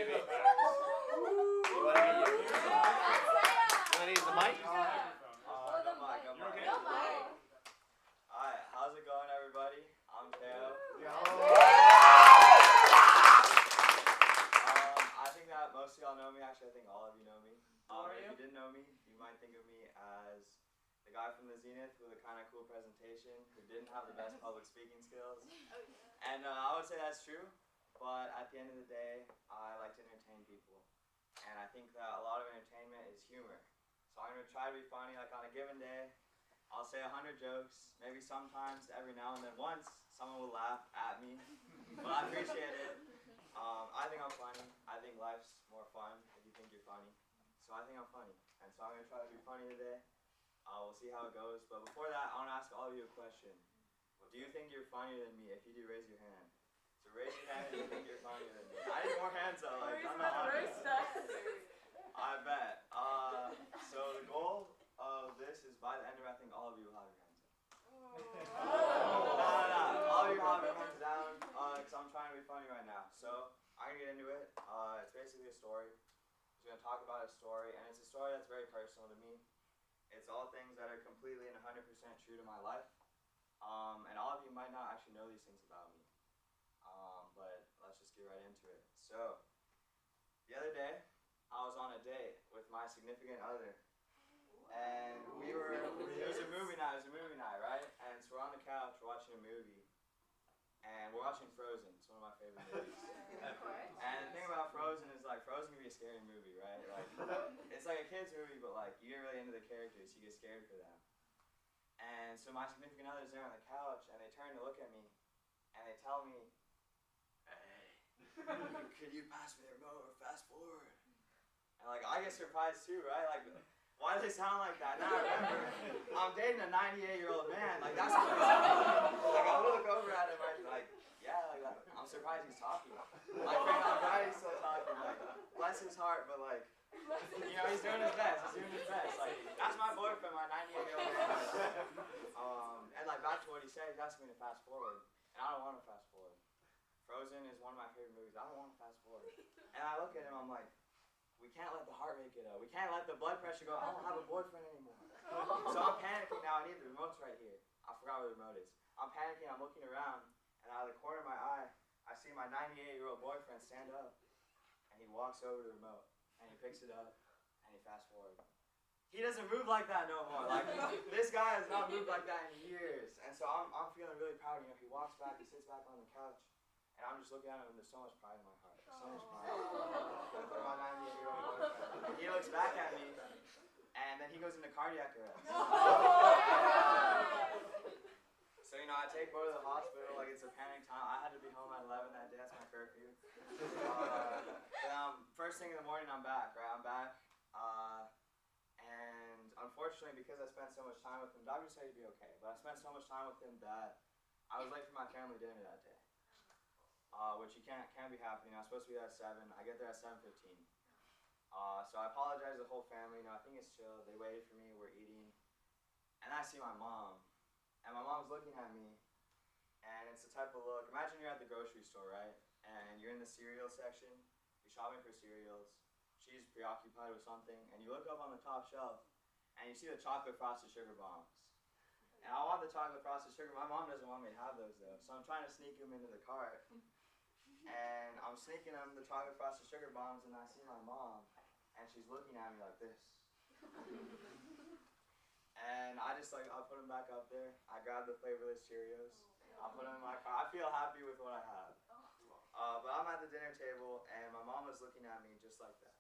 baby. You want to use the mic? No mic. No mic. Alright, how's it going, everybody? I'm Teo. I think that most of y'all know me. Actually, I think all of you know me. If you didn't know me, you might think of me as the guy from the Zenith with a kind of cool presentation who didn't have the best public speaking skills. And I would say that's true, but at the end of the day, I like to entertain people. And I think that a lot of entertainment is humor. So I'm going to try to be funny. Like on a given day, I'll say 100 jokes. Maybe sometimes, every now and then, once, someone will laugh at me. But I appreciate it. I think I'm funny. I think life's more fun if you think you're funny. So I think I'm funny. And so I'm going to try to be funny today. We'll see how it goes. But before that, I want to ask all of you a question. Do you think you're funnier than me? If you do, raise your hand. So raise your hand if you think you're funnier than me. I need more hands though. Like, I'm not honest. I bet. So the goal of this is by the end of it, I think all of you will have your hands up. No. All of you have your hands down because I'm trying to be funny right now. So I'm going to get into it. It's basically a story. I'm going to talk about a story, and it's a story that's very personal to me. It's all things that are completely and 100% true to my life. And all of you might not actually know these things about me. But let's just get right into it. So, the other day, I was on a date with my significant other. And it was a movie night, right? And so we're on the couch, we're watching a movie. And we're watching Frozen. It's one of my favorite movies. And the thing about Frozen is, like, Frozen can be a scary movie, right? Like, it's like a kid's movie, but, like, you get really into the characters, you get scared for them. And so my significant other's there on the couch, and they turn to look at me, and they tell me, "Hey, could you pass me the remote or fast forward?" And, like, I get surprised too, right? Like, why do they sound like that? Now I remember, I'm dating a 98-year-old man. Like, that's what like, I look over at him, and like, yeah, like, I'm surprised he's talking. My friend Albrighty's still talking. Like, bless his heart, but, like, you know, he's doing his best. Like, that's my boyfriend, my 98-year-old man. And, like, back to what he said, he's asking me to fast forward. And I don't want to fast forward. Frozen is one of my favorite movies. I don't want to fast forward. And I look at him, I'm like, we can't let the heart rate get up. We can't let the blood pressure go. I don't have a boyfriend anymore. So I'm panicking now. I need the remote's right here. I forgot where the remote is. I'm panicking. I'm looking around. And out of the corner of my eye, I see my 98-year-old boyfriend stand up. And he walks over to the remote. And he picks it up. And he fast forwards. He doesn't move like that no more. Like, this guy has not moved like that in years. And so I'm feeling really proud. You know, he walks back. He sits back on the couch. And I'm just looking at him, and there's so much pride in my heart. So much pride. For my 98-year-old boyfriend. He looks back at me, and then he goes into cardiac arrest. So, you know, I take Bo to the hospital, like it's a panic time. I had to be home at 11 that day, that's my curfew. First thing in the morning, I'm back, right? I'm back. And unfortunately, because I spent so much time with him, doctors said he'd be okay, but I spent so much time with him that I was late for my family dinner that day. Which you can't be happening. I was supposed to be there at 7. I get there at 7:15. So I apologize to the whole family. You know, I think it's chill. They waited for me. We're eating. And I see my mom. And my mom's looking at me. And it's the type of look. Imagine you're at the grocery store, right? And you're in the cereal section. You're shopping for cereals. She's preoccupied with something. And you look up on the top shelf. And you see the chocolate frosted sugar bombs. And I want the chocolate frosted sugar. My mom doesn't want me to have those, though. So I'm trying to sneak them into the cart. And I'm sneaking them the chocolate frosted sugar bombs, and I see my mom, and she's looking at me like this. And I just I put them back up there. I grab the flavorless Cheerios. I put them in my car. I feel happy with what I have. But I'm at the dinner table, and my mom was looking at me just like that.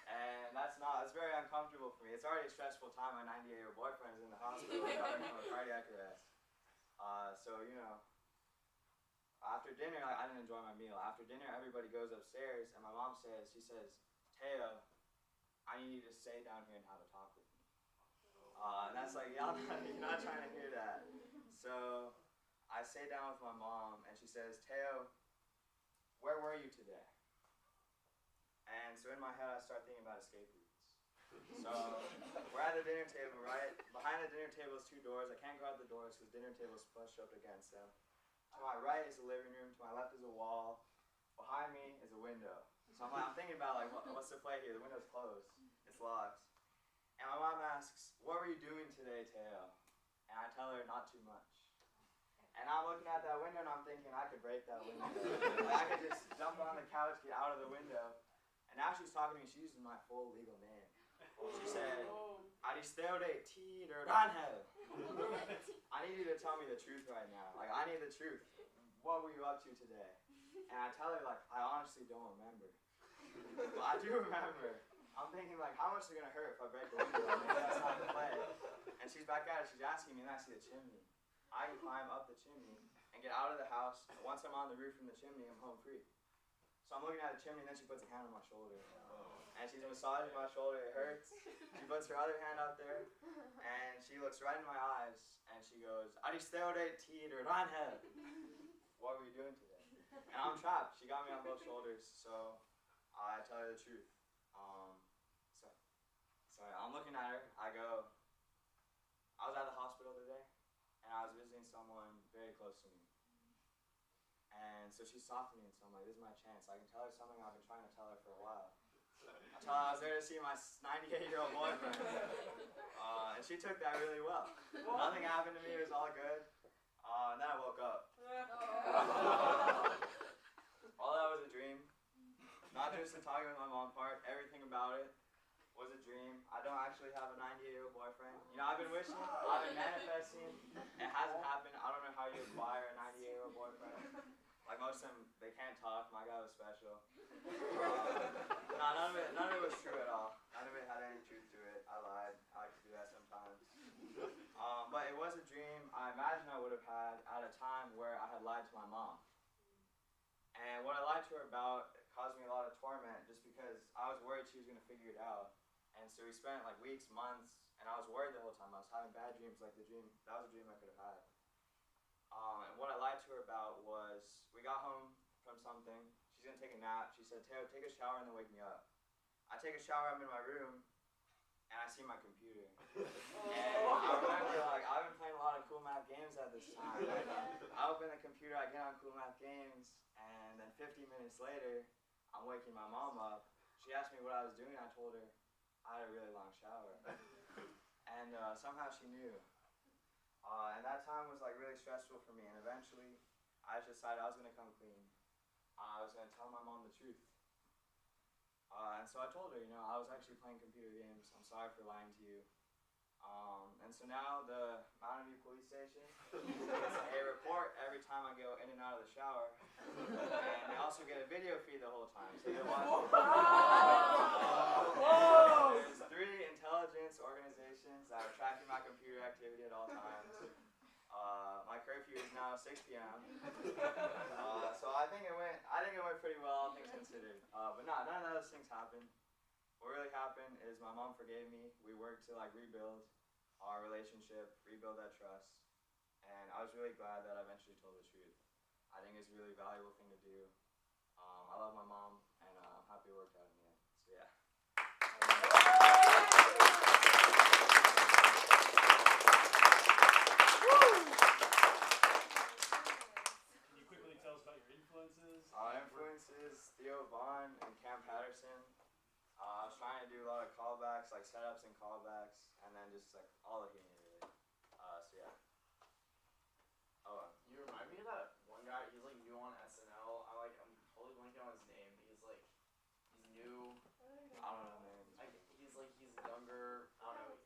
And it's very uncomfortable for me. It's already a stressful time. My 98-year-old boyfriend is in the hospital recovering from a cardiac arrest. So, you know, after dinner, I didn't enjoy my meal. After dinner, everybody goes upstairs, and my mom says, "Teo, I need you to stay down here and have a talk with me." And that's like, y'all, you're not trying to hear that. So I sit down with my mom, and she says, "Teo, where were you today?" And so in my head, I start thinking about escape routes. So we're at the dinner table, right? Behind the dinner table is 2 doors. I can't go out the doors because the dinner table is pushed up against them. To my right is the living room. To my left is a wall. behind me is a window. So I'm thinking about like, what's the play here? The window's closed. It's locked. And my mom asks, "What were you doing today, Teo?" And I tell her, "Not too much." And I'm looking at that window and I'm thinking I could break that window. Like, I could just jump on the couch, get out of the window. And now she's talking to me, she's using my full legal name. She said, TeoT. I need you to tell me the truth right now. Like, I need the truth. What were you up to today? And I tell her, like, I honestly don't remember. But I do remember. I'm thinking, like, how much is it going to hurt if I break the window? Maybe that's not the play. And she's back at it, she's asking me, and I see the chimney. I can climb up the chimney and get out of the house. And once I'm on the roof from the chimney, I'm home free. So I'm looking at the chimney, and then she puts a hand on my shoulder. And she's massaging my shoulder. It hurts. She puts her other hand up there, and she looks right in my eyes, and she goes, what were you doing today? And I'm trapped. She got me on both shoulders, so I tell her the truth. So I'm looking at her. I go, I was at the hospital today, and I was visiting someone very close to me. And so she stopped me, and so I'm like, this is my chance. I can tell her something I've been trying to tell her for a while. I told her I was there to see my 98-year-old boyfriend. And she took that really well. Nothing happened to me, it was all good. And then I woke up. All that was a dream. Not just the talking with my mom part, everything about it was a dream. I don't actually have a 98-year-old boyfriend. You know, I've been wishing, I've been manifesting. It hasn't happened. I don't know how you acquire a 98-year-old boyfriend. Like most of them, they can't talk. My guy was special. None of it was true at all. None of it had any truth to it. I lied. I like to do that sometimes. But it was a dream I imagined I would have had at a time where I had lied to my mom. And what I lied to her about caused me a lot of torment just because I was worried she was going to figure it out. And so we spent like weeks, months, and I was worried the whole time. I was having bad dreams like the dream. That was a dream I could have had. And what I lied to her about was, we got home from something. She's going to take a nap. She said, Teo, take a shower and then wake me up. I take a shower, I'm in my room, and I see my computer. And I remember, like, I've been playing a lot of cool math games at this time. Like, I open the computer, I get on cool math games, and then 50 minutes later, I'm waking my mom up. She asked me what I was doing. I told her I had a really long shower. And somehow she knew. And that time was like really stressful for me, and eventually I just decided I was going to come clean. I was going to tell my mom the truth. And so I told her, you know, I was actually playing computer games. I'm sorry for lying to you. And so now the Mountain View Police Station gets a report every time I go in and out of the shower. And they also get a video feed the whole time. So they watch it. There's 3 intelligence organizations that are tracking my computer activity at all times. My curfew is now 6 p.m. So I think it went pretty well, all things considered. But none of those things happened. What really happened is my mom forgave me. We worked to like rebuild our relationship, rebuild that trust, and I was really glad that I eventually told the truth. I think it's a really valuable thing to do. I love my mom, and I'm happy it worked out in the end. So yeah. Can you quickly tell us about your influences? Influences, Theo and Cam Patterson. I was trying to do a lot of callbacks, like setups and callbacks, and then just like all of humor really. So yeah. You remind me of that one guy. He's like new on SNL. I'm totally blanking on his name. He's new. I don't know, man. He's younger. I don't know.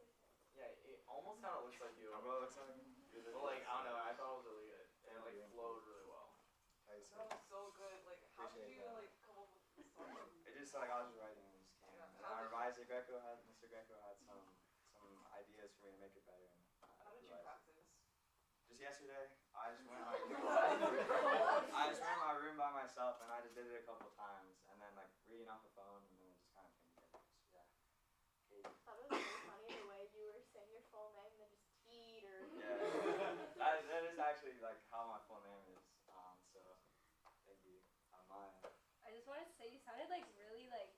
Yeah, it almost kind of looks like you. My brother looks like me. But like I don't know. I thought it was really good and it like flowed really well. That was so good. Like, how did you like come up with the story? It just like I was just writing and it just came. Yeah. And I revised it. Mr. Greco had some ideas for me to make it better. And How did you practice? Just yesterday, I just went in my room by myself and I just did it a couple times, and then like reading off the phone, and then it just kind of came together. So yeah. I thought it was really funny the way you were saying your full name and then just Teed or. Yeah, that is actually like how my full name is. So thank you. I just wanted to say you sounded like really like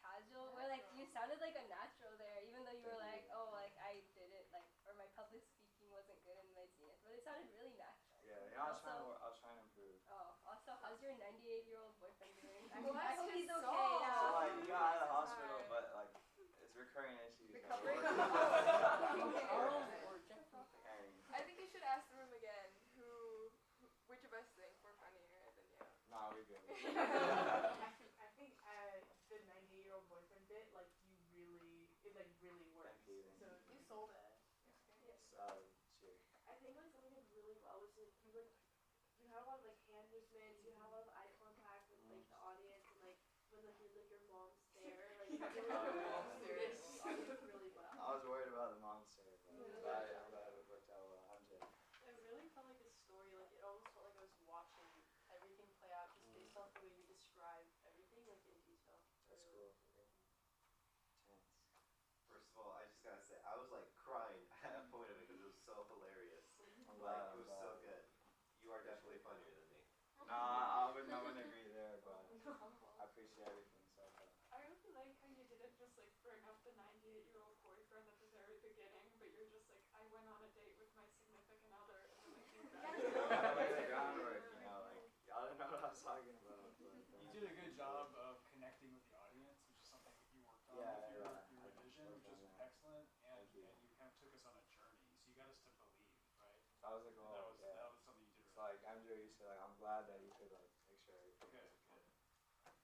casual, where like you sounded like a natural there, even though you were like, oh, like I did it, like, or my public speaking wasn't good in my zenith, but it sounded really natural. Yeah, you know, I was trying to improve. Oh, also, how's your 98-year-old I hope he's okay. So Yeah. like you got out of the hospital, Sorry. but like it's recurring issues. that Recovering. we're working on. Hey, I think you should ask the room again which of us think we're funnier than you. nah, we good. I think the 98-year-old boyfriend bit, like it really works. Thank you. So You sold it. Cheers. I think like something like really well was like you had a lot of like hand movements, you had a lot of eye contact with like the audience, and like when like your mom stare, like you really the audience really well. I was worried about the monster, but I'm glad it worked out well. I'm Jay. It really felt like a story, like it almost felt like I was watching everything play out just based off the way you describe everything, like in detail. That's cool. Chance. First of all, I just gotta say, I was like crying at a point of it because it was so hilarious. I'm Like, glad. it was so good. You are definitely funnier than me. Nah, I wouldn't agree there, but I appreciate everything so far. I really like how you didn't just like bring up the 98-year-old boyfriend at the very beginning, but you're just like, I went on a date with my significant other, and then like you Gotta lay the groundwork, you know, like y'all didn't know what I was talking about. But, You did a good job of connecting with the audience, which is something that you worked on Yeah, with your yeah. revision, I which worked is on that. excellent, and Thank you. you kind of took us on a journey. So you got us to believe, right? That was the goal. that was Yeah. something you did It's really like MJ used to like. I'm glad that you could like picture everything. good.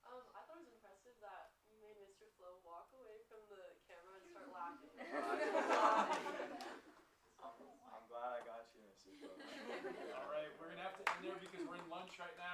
I thought it was impressive that you made Mr. Flo walk away from the camera and start laughing. I'm glad I got you, Mr. Flo. All right, we're gonna have to end there because we're in lunch right now.